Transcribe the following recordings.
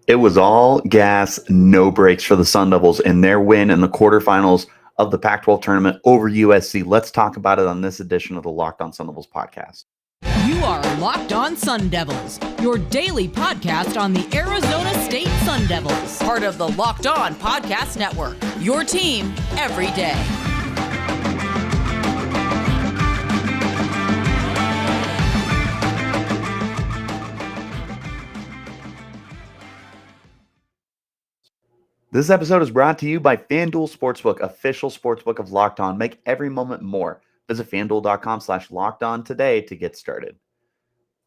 It was all gas, no brakes for the Sun Devils in their win in the quarterfinals of the Pac-12 tournament over USC. Let's talk about it on this edition of the Locked On Sun Devils podcast. You are Locked On Sun Devils, your daily podcast on the Arizona State Sun Devils, part of the Locked On Podcast Network, your team every day. This episode is brought to you by FanDuel Sportsbook, official sportsbook of Locked On. Make every moment more. Visit FanDuel.com/LockedOn today to get started.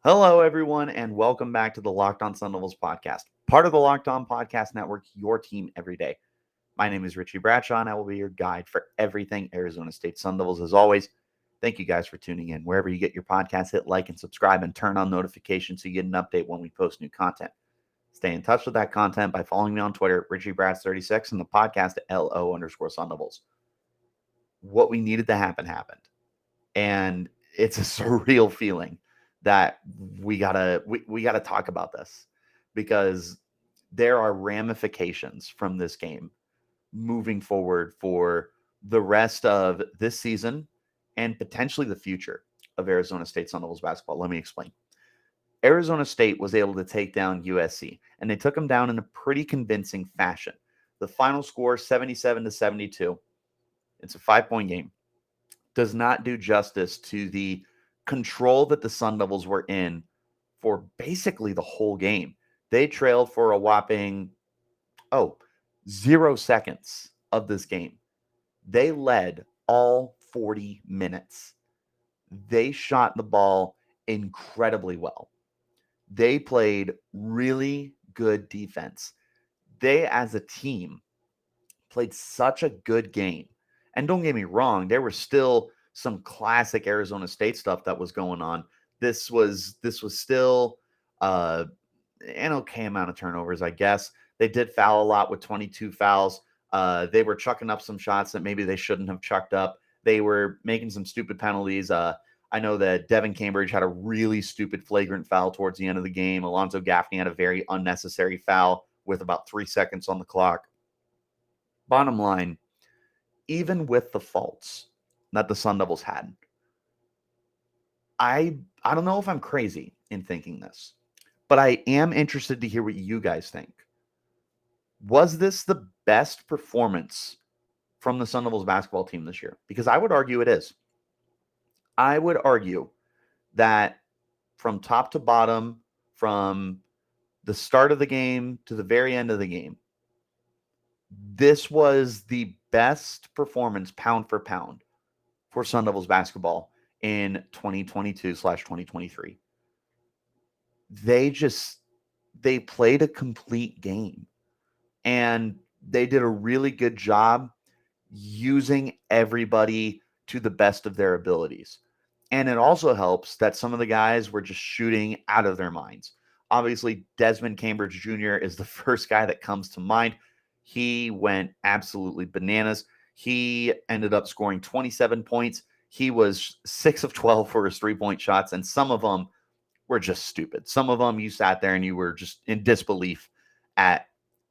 Hello, everyone, and welcome back to the Locked On Sun Devils podcast, part of the Locked On Podcast Network, your team every day. My name is Richie Bradshaw, and I will be your guide for everything Arizona State Sun Devils. As always, thank you guys for tuning in. Wherever you get your podcast, hit like and subscribe and turn on notifications so you get an update when we post new content. Stay in touch with that content by following me on Twitter, RichieBrads36, and the podcast at LO_Sun Devils. What we needed to happen happened. And it's a surreal feeling that we gotta talk about this, because there are ramifications from this game moving forward for the rest of this season and potentially the future of Arizona State Sun Devils basketball. Let me explain. Arizona State was able to take down USC, and they took them down in a pretty convincing fashion. The final score, 77-72. It's a 5-point game. Does not do justice to the control that the Sun Devils were in for basically the whole game. They trailed for a whopping, 0 seconds of this game. They led all 40 minutes. They shot the ball incredibly well. They played really good defense. They, as a team, played such a good game. And don't get me wrong, there was still some classic Arizona State stuff that was going on. This was still an okay amount of turnovers, I guess. They did foul a lot with 22 fouls. They were chucking up some shots that maybe they shouldn't have chucked up. They were making some stupid penalties. I know that Desmond Cambridge had a really stupid flagrant foul towards the end of the game. Alonzo Gaffney had a very unnecessary foul with about 3 seconds on the clock. Bottom line, even with the faults that the Sun Devils had, I don't know if I'm crazy in thinking this, but I am interested to hear what you guys think. Was this the best performance from the Sun Devils basketball team this year? Because I would argue it is. I would argue that from top to bottom, from the start of the game to the very end of the game, this was the best performance pound for pound for Sun Devils basketball in 2022/2023. They played a complete game, and they did a really good job using everybody to the best of their abilities. And it also helps that some of the guys were just shooting out of their minds. Obviously, Desmond Cambridge Jr. is the first guy that comes to mind. He went absolutely bananas. He ended up scoring 27 points. He was 6 of 12 for his 3-point shots, and some of them were just stupid. Some of them you sat there and you were just in disbelief at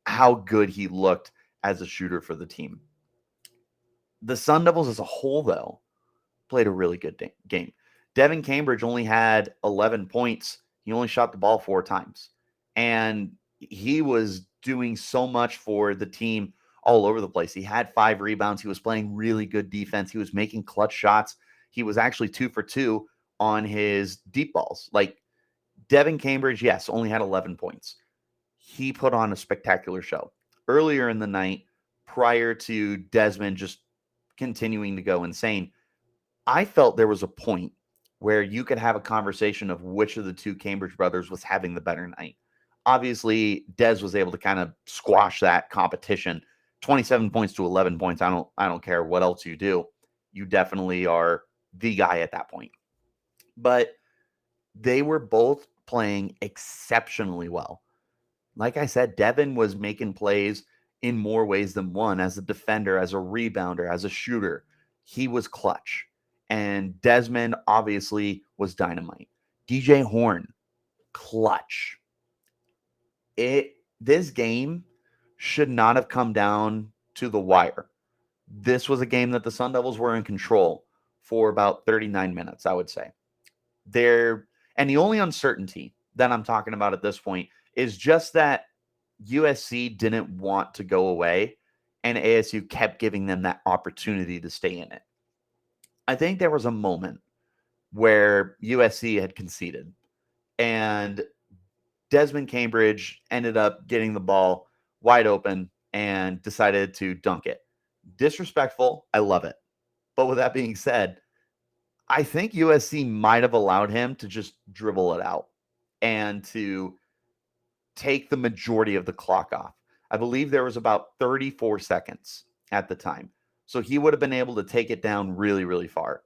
how good he looked as a shooter for the team. The Sun Devils as a whole, though, played a really good game. Desmond Cambridge only had 11 points. He only shot the ball 4 times. And he was doing so much for the team all over the place. He had 5 rebounds. He was playing really good defense. He was making clutch shots. He was actually 2 for 2 on his deep balls. Like, Desmond Cambridge, yes, only had 11 points. He put on a spectacular show. Earlier in the night, prior to Desmond just continuing to go insane, I felt there was a point where you could have a conversation of which of the 2 Cambridge brothers was having the better night. Obviously, Des was able to kind of squash that competition. 27 points to 11 points. I don't care what else you do. You definitely are the guy at that point. But they were both playing exceptionally well. Like I said, Devin was making plays in more ways than one. As a defender, as a rebounder, as a shooter, he was clutch. And Desmond obviously was dynamite. DJ Horne, clutch. this game should not have come down to the wire. This was a game that the Sun Devils were in control for about 39 minutes, I would say. And the only uncertainty that I'm talking about at this point is just that USC didn't want to go away and ASU kept giving them that opportunity to stay in it. I think there was a moment where USC had conceded and Desmond Cambridge ended up getting the ball wide open and decided to dunk it. Disrespectful. I love it. But with that being said, I think USC might have allowed him to just dribble it out and to take the majority of the clock off. I believe there was about 34 seconds at the time. So he would have been able to take it down really, really far.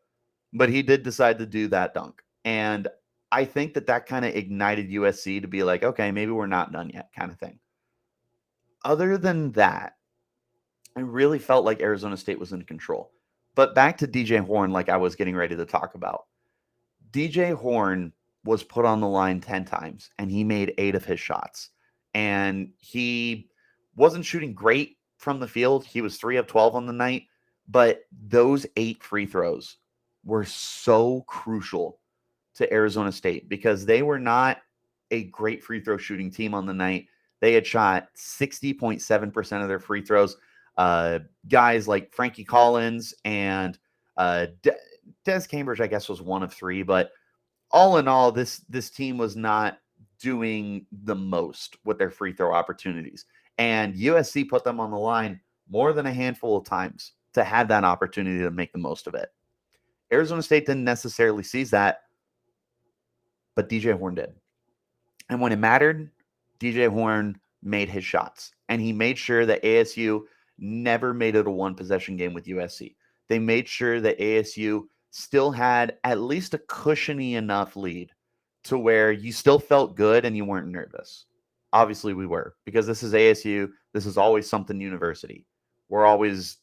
But he did decide to do that dunk. And I think that kind of ignited USC to be like, okay, maybe we're not done yet kind of thing. Other than that, I really felt like Arizona State was in control. But back to DJ Horne, like I was getting ready to talk about. DJ Horne was put on the line 10 times, and he made 8 of his shots. And he wasn't shooting great from the field. He was 3 of 12 on the night. But those 8 free throws were so crucial to Arizona State because they were not a great free throw shooting team on the night. They had shot 60.7% of their free throws. Guys like Frankie Collins and Des Cambridge, I guess, was 1 of 3. But all in all, this team was not doing the most with their free throw opportunities. And USC put them on the line more than a handful of times to have that opportunity to make the most of it. Arizona State didn't necessarily seize that, but DJ Horne did. And when it mattered, DJ Horne made his shots. And he made sure that ASU never made it a one-possession game with USC. They made sure that ASU still had at least a cushiony enough lead to where you still felt good and you weren't nervous. Obviously, we were, because this is ASU. This is always something university. We're always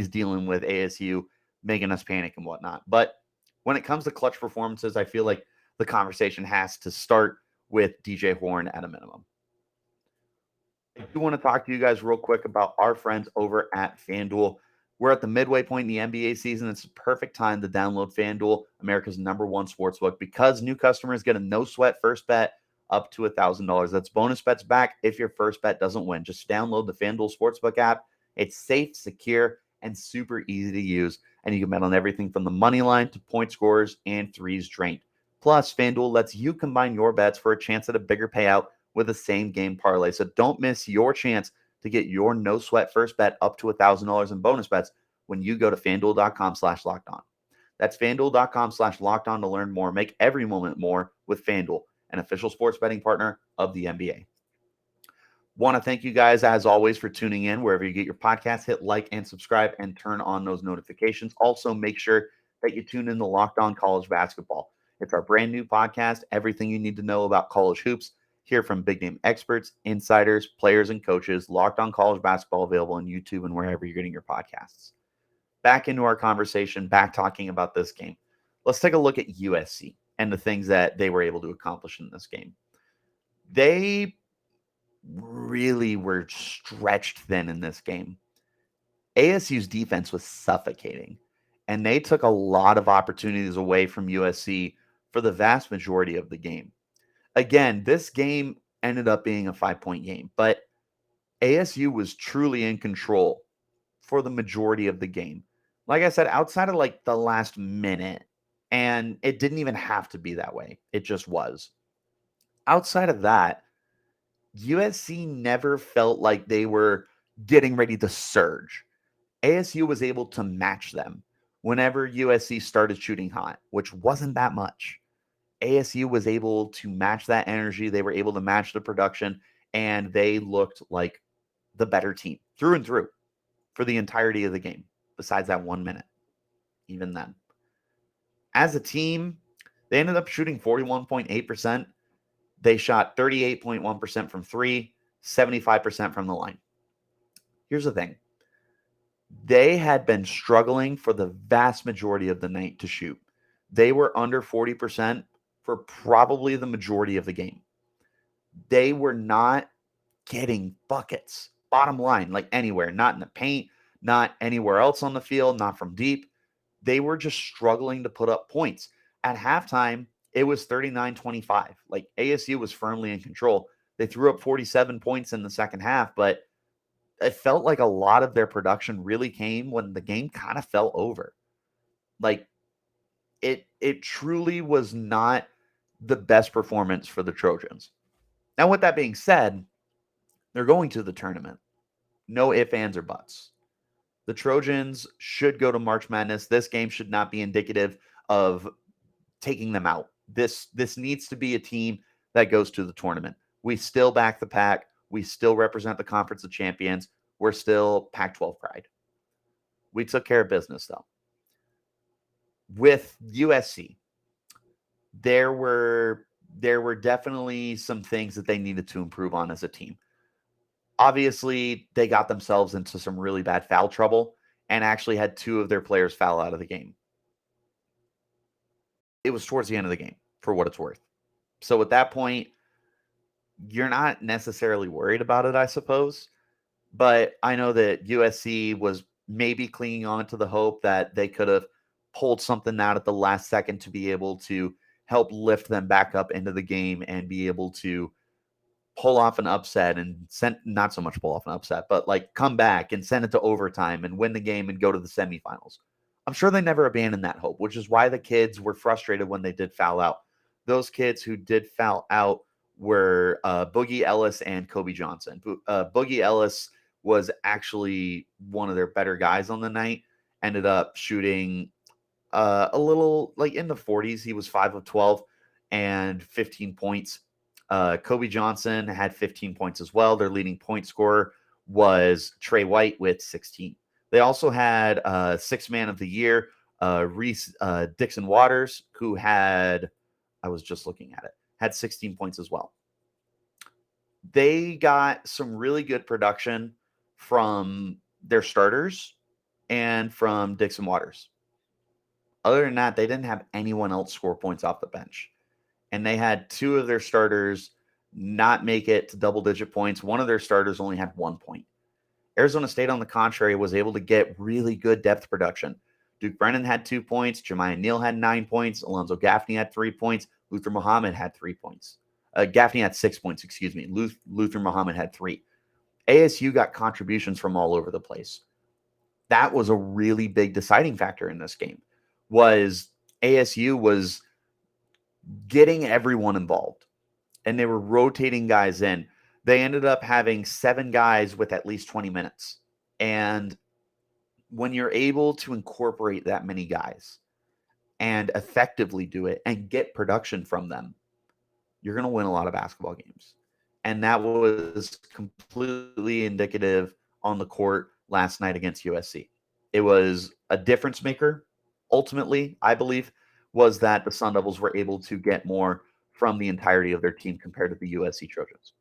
dealing with ASU making us panic and whatnot. But when it comes to clutch performances, I feel like the conversation has to start with DJ Horne at a minimum. I do want to talk to you guys real quick about our friends over at FanDuel. We're at the midway point in the NBA season. It's a perfect time to download FanDuel, America's #1 sportsbook, because new customers get a no-sweat first bet up to $1,000. That's bonus bets back if your first bet doesn't win. Just download the FanDuel Sportsbook app. It's safe, secure, and super easy to use. And you can bet on everything from the money line to point scorers and threes drained. Plus, FanDuel lets you combine your bets for a chance at a bigger payout with a same-game parlay. So don't miss your chance to get your no-sweat first bet up to $1,000 in bonus bets when you go to FanDuel.com/lockedon. That's FanDuel.com/lockedon to learn more. Make every moment more with FanDuel, an official sports betting partner of the NBA. Want to thank you guys, as always, for tuning in. Wherever you get your podcast, hit like and subscribe and turn on those notifications. Also, make sure that you tune in to Locked On College Basketball. It's our brand new podcast, everything you need to know about college hoops. Hear from big-name experts, insiders, players, and coaches. Locked On College Basketball, available on YouTube and wherever you're getting your podcasts. Back into our conversation, back talking about this game. Let's take a look at USC and the things that they were able to accomplish in this game. They really were stretched thin in this game. ASU's defense was suffocating, and they took a lot of opportunities away from USC for the vast majority of the game. Again, this game ended up being a 5-point game, but ASU was truly in control for the majority of the game. Like I said, outside of like the last minute, and it didn't even have to be that way. It just was. Outside of that, USC never felt like they were getting ready to surge. ASU was able to match them whenever USC started shooting hot, which wasn't that much. ASU was able to match that energy. They were able to match the production, and they looked like the better team through and through for the entirety of the game, besides that 1 minute, even then. As a team, they ended up shooting 41.8%. They shot 38.1% from 3, 75% from the line. Here's the thing. They had been struggling for the vast majority of the night to shoot. They were under 40% for probably the majority of the game. They were not getting buckets. Bottom line, like anywhere, not in the paint, not anywhere else on the field, not from deep. They were just struggling to put up points. At halftime, it was 39-25. Like ASU was firmly in control. They threw up 47 points in the second half, but it felt like a lot of their production really came when the game kind of fell over. Like it truly was not the best performance for the Trojans. Now, with that being said, they're going to the tournament. No ifs, ands, or buts. The Trojans should go to March Madness. This game should not be indicative of taking them out. This needs to be a team that goes to the tournament. We still back the Pac. We still represent the Conference of Champions. We're still Pac-12 pride. We took care of business, though. With USC, there were definitely some things that they needed to improve on as a team. Obviously, they got themselves into some really bad foul trouble and actually had 2 of their players foul out of the game. It was towards the end of the game, for what it's worth. So at that point, you're not necessarily worried about it, I suppose. But I know that USC was maybe clinging on to the hope that they could have pulled something out at the last second to be able to help lift them back up into the game and be able to pull off an upset and not so much pull off an upset, but like come back and send it to overtime and win the game and go to the semifinals. I'm sure they never abandoned that hope, which is why the kids were frustrated when they did foul out. Those kids who did foul out were Boogie Ellis and Kobe Johnson. Boogie Ellis was actually one of their better guys on the night, ended up shooting a little like in the 40s. He was 5 of 12 and 15 points. Kobe Johnson had 15 points as well. Their leading point scorer was Trey White with 16. They also had Sixth Man of the Year, Dixon Waters, who had, I was just looking at it, had 16 points as well. They got some really good production from their starters and from Dixon Waters. Other than that, they didn't have anyone else score points off the bench. And they had 2 of their starters not make it to double-digit points. One of their starters only had 1 point. Arizona State, on the contrary, was able to get really good depth production. Duke Brennan had 2 points. Jemiah Neal had 9 points. Alonzo Gaffney had 3 points. Luther Muhammad had 3 points. Gaffney had 6 points, excuse me. Luther Muhammad had 3. ASU got contributions from all over the place. That was a really big deciding factor in this game, was ASU was getting everyone involved, and they were rotating guys in. They ended up having 7 guys with at least 20 minutes. And when you're able to incorporate that many guys and effectively do it and get production from them, you're going to win a lot of basketball games. And that was completely indicative on the court last night against USC. It was a difference maker. Ultimately, I believe, was that the Sun Devils were able to get more from the entirety of their team compared to the USC Trojans.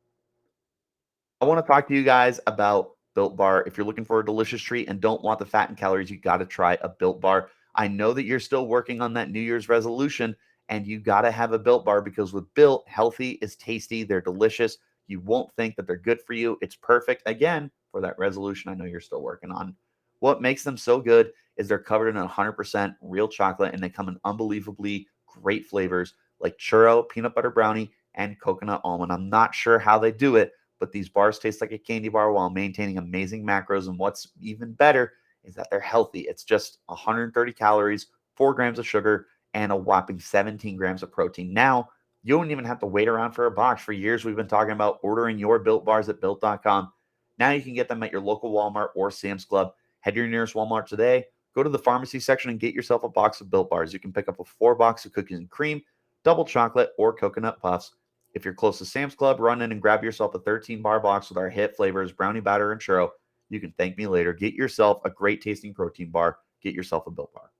I want to talk to you guys about Built Bar. If you're looking for a delicious treat and don't want the fat and calories, you got to try a Built Bar. I know that you're still working on that New Year's resolution, and you got to have a Built Bar, because with Built, healthy is tasty. They're delicious. You won't think that they're good for you. It's perfect, again, for that resolution I know you're still working on. What makes them so good is they're covered in 100% real chocolate, and they come in unbelievably great flavors like churro, peanut butter brownie, and coconut almond. I'm not sure how they do it, but these bars taste like a candy bar while maintaining amazing macros. And what's even better is that they're healthy. It's just 130 calories, 4 grams of sugar, and a whopping 17 grams of protein. Now, you don't even have to wait around for a box. For years, we've been talking about ordering your Built Bars at Built.com. Now you can get them at your local Walmart or Sam's Club. Head to your nearest Walmart today. Go to the pharmacy section and get yourself a box of Built Bars. You can pick up a 4-box of cookies and cream, double chocolate, or coconut puffs. If you're close to Sam's Club, run in and grab yourself a 13-bar box with our hit flavors, brownie batter, and churro. You can thank me later. Get yourself a great-tasting protein bar. Get yourself a Built Bar.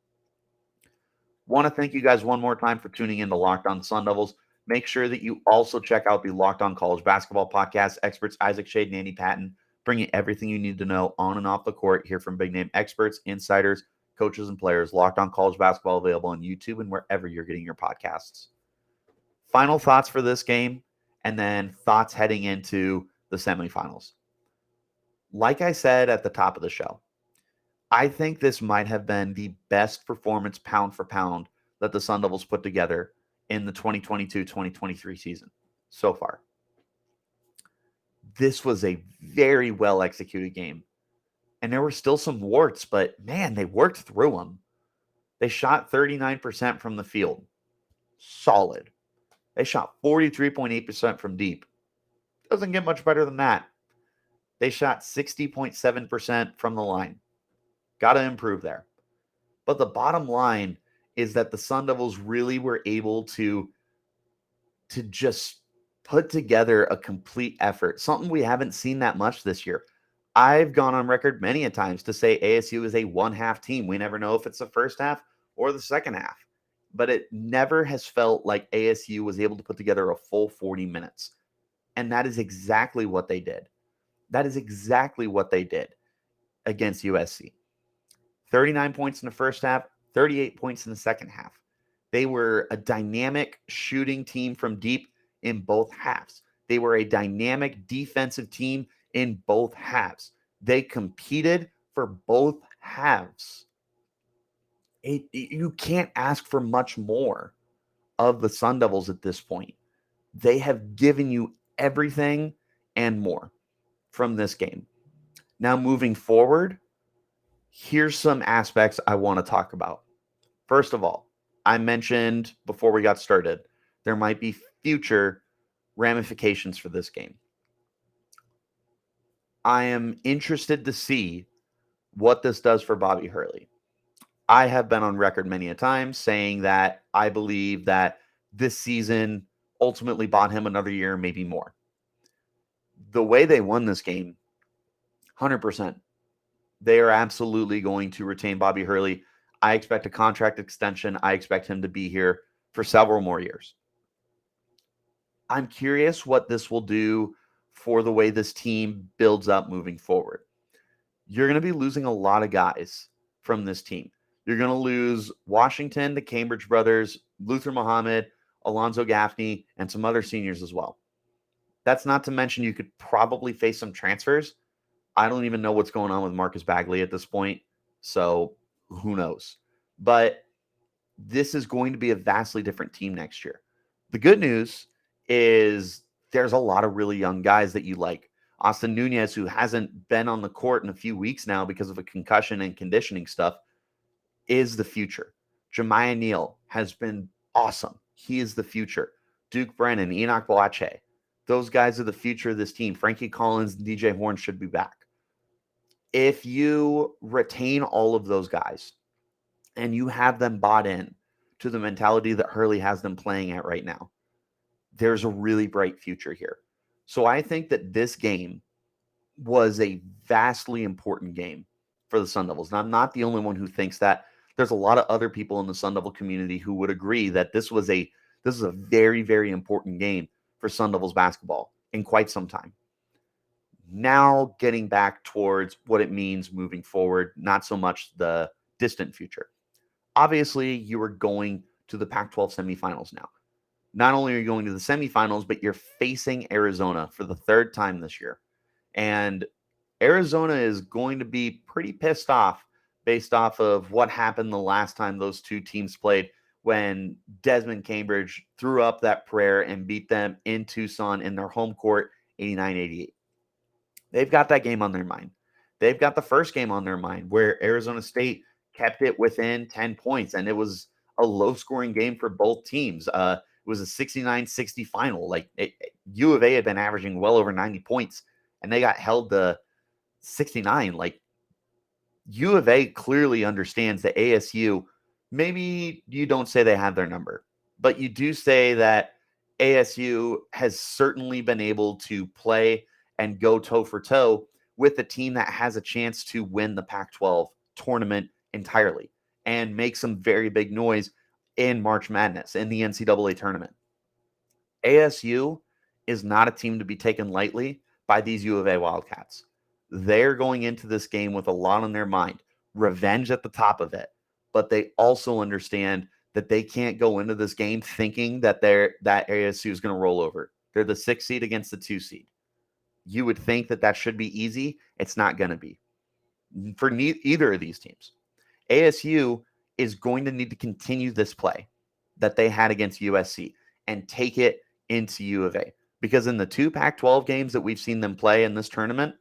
Want to thank you guys one more time for tuning in to Locked On Sun Devils. Make sure that you also check out the Locked On College Basketball Podcast. Experts Isaac Shade and Andy Patton bring you everything you need to know on and off the court. Hear from big-name experts, insiders, coaches, and players. Locked On College Basketball available on YouTube and wherever you're getting your podcasts. Final thoughts for this game, and then thoughts heading into the semifinals. Like I said at the top of the show, I think this might have been the best performance pound for pound that the Sun Devils put together in the 2022-2023 season so far. This was a very well executed game. And there were still some warts, but man, they worked through them. They shot 39% from the field. Solid. They shot 43.8% from deep. Doesn't get much better than that. They shot 60.7% from the line. Got to improve there. But the bottom line is that the Sun Devils really were able to just put together a complete effort, something we haven't seen that much this year. I've gone on record many a times to say ASU is a one-half team. We never know if it's the first half or the second half. But it never has felt like ASU was able to put together a full 40 minutes. And that is exactly what they did. That is exactly what they did against USC. 39 points in the first half, 38 points in the second half. They were a dynamic shooting team from deep in both halves. They were a dynamic defensive team in both halves. They competed for both halves. You can't ask for much more of the Sun Devils at this point. They have given you everything and more from this game. Now, moving forward, here's some aspects I want to talk about. First of all, I mentioned before we got started, there might be future ramifications for this game. I am interested to see what this does for Bobby Hurley. I have been on record many a time saying that I believe that this season ultimately bought him another year, maybe more. The way they won this game, 100%. They are absolutely going to retain Bobby Hurley. I expect a contract extension. I expect him to be here for several more years. I'm curious what this will do for the way this team builds up moving forward. You're going to be losing a lot of guys from this team. You're going to lose Washington, the Cambridge brothers, Luther Muhammad, Alonzo Gaffney, and some other seniors as well. That's not to mention you could probably face some transfers. I don't even know what's going on with Marcus Bagley at this point, so who knows? But this is going to be a vastly different team next year. The good news is there's a lot of really young guys that you like. Austin Nunez, who hasn't been on the court in a few weeks now because of a concussion and conditioning stuff, is the future. Jemiah Neal has been awesome. He is the future. Duke Brennan, Enoch Boache, those guys are the future of this team. Frankie Collins and DJ Horne should be back. If you retain all of those guys and you have them bought in to the mentality that Hurley has them playing at right now, there's a really bright future here. So I think that this game was a vastly important game for the Sun Devils. And I'm not the only one who thinks that. There's a lot of other people in the Sun Devil community who would agree that this is a very, very important game for Sun Devils basketball in quite some time. Now getting back towards what it means moving forward, not so much the distant future. Obviously, you are going to the Pac-12 semifinals now. Not only are you going to the semifinals, but you're facing Arizona for the third time this year. And Arizona is going to be pretty pissed off based off of what happened the last time those two teams played when Desmond Cambridge threw up that prayer and beat them in Tucson in their home court 89-88. They've got that game on their mind. They've got the first game on their mind where Arizona State kept it within 10 points, and it was a low-scoring game for both teams. It was a 69-60 final. U of A had been averaging well over 90 points, and they got held to 69. U of A clearly understands that ASU, maybe you don't say they have their number, but you do say that ASU has certainly been able to play and go toe for toe with a team that has a chance to win the Pac-12 tournament entirely and make some very big noise in March Madness, in the NCAA tournament. ASU is not a team to be taken lightly by these U of A Wildcats. They're going into this game with a lot on their mind, revenge at the top of it, but they also understand that they can't go into this game thinking that ASU is going to roll over. They're the 6th seed against the 2 seed. You would think that should be easy. It's not going to be for either of these teams. ASU is going to need to continue this play that they had against USC and take it into U of A. Because in the 2 Pac-12 games that we've seen them play in this tournament,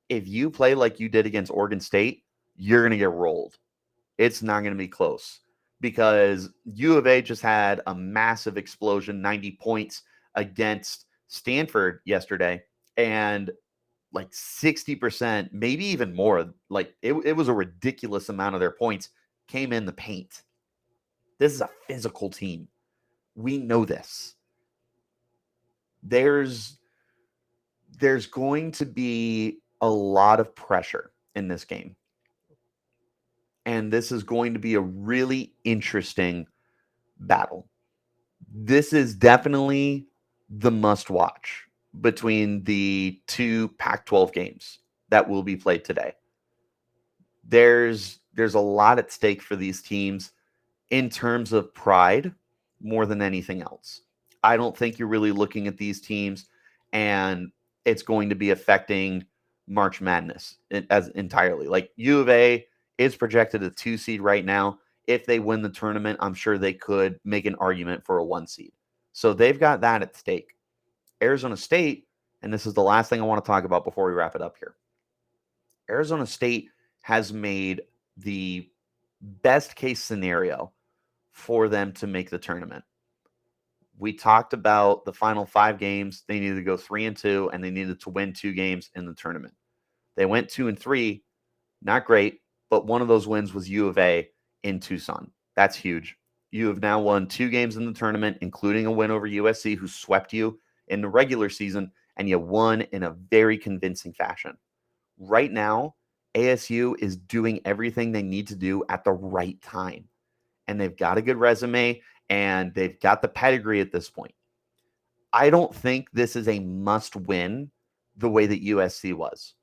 if you play like you did against Oregon State, you're going to get rolled. It's not going to be close because U of A just had a massive explosion, 90 points against Stanford yesterday. And like 60%, maybe even more, like it was a ridiculous amount of their points came in the paint. This is a physical team. We know this. There's going to be a lot of pressure in this game. And this is going to be a really interesting battle. This is definitely the must watch between the 2 Pac-12 games that will be played today. There's a lot at stake for these teams in terms of pride more than anything else. I don't think you're really looking at these teams and it's going to be affecting March Madness as entirely. Like U of A is projected a 2 seed right now. If they win the tournament, I'm sure they could make an argument for a 1 seed. So they've got that at stake. Arizona State, and this is the last thing I want to talk about before we wrap it up here. Arizona State has made the best case scenario for them to make the tournament. We talked about the final 5 games. They needed to go 3-2, and they needed to win 2 games in the tournament. They went 2-3, not great, but one of those wins was U of A in Tucson. That's huge. You have now won 2 games in the tournament, including a win over USC, who swept you in the regular season, and you won in a very convincing fashion. Right now, ASU is doing everything they need to do at the right time. And they've got a good resume, and they've got the pedigree at this point. I don't think this is a must-win the way that USC was.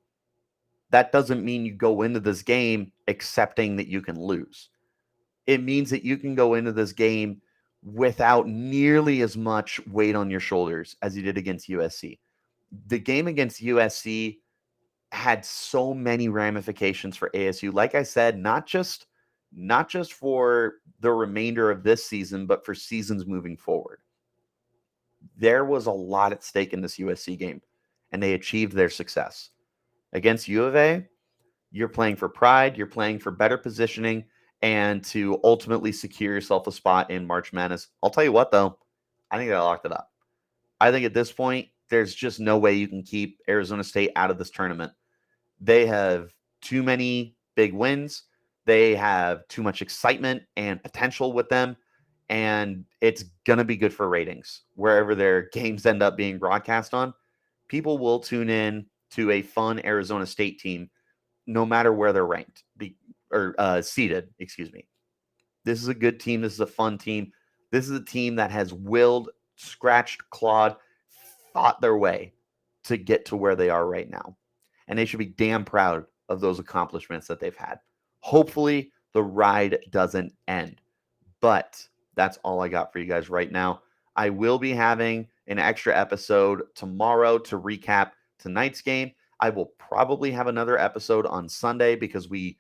That doesn't mean you go into this game accepting that you can lose. It means that you can go into this game without nearly as much weight on your shoulders as you did against USC. The game against USC had so many ramifications for ASU. Like I said, not just for the remainder of this season, but for seasons moving forward. There was a lot at stake in this USC game, and they achieved their success. Against U of A, you're playing for pride, you're playing for better positioning, and to ultimately secure yourself a spot in March Madness. I'll tell you what, though, I think I locked it up. I think at this point, there's just no way you can keep Arizona State out of this tournament. They have too many big wins. They have too much excitement and potential with them, and it's going to be good for ratings. Wherever their games end up being broadcast on, people will tune in to a fun Arizona State team no matter where they're ranked or seated, excuse me. This is a good team. This is a fun team. This is a team that has willed, scratched, clawed, fought their way to get to where they are right now. And they should be damn proud of those accomplishments that they've had. Hopefully, the ride doesn't end. But that's all I got for you guys right now. I will be having an extra episode tomorrow to recap tonight's game. I will probably have another episode on Sunday because we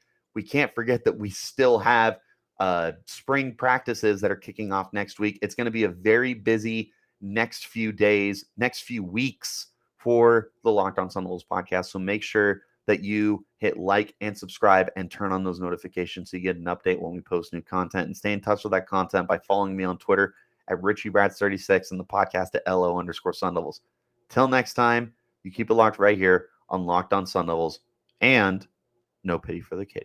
can't forget that we still have spring practices that are kicking off next week. It's going to be a very busy next few days, next few weeks for the Locked On Sun Devils podcast. So make sure that you hit like and subscribe and turn on those notifications so you get an update when we post new content, and stay in touch with that content by following me on Twitter at Richie Bradshaw36 and the podcast at LO_Sun Devils. Till next time, you keep it locked right here on Locked On Sun Devils, and no pity for the kitty.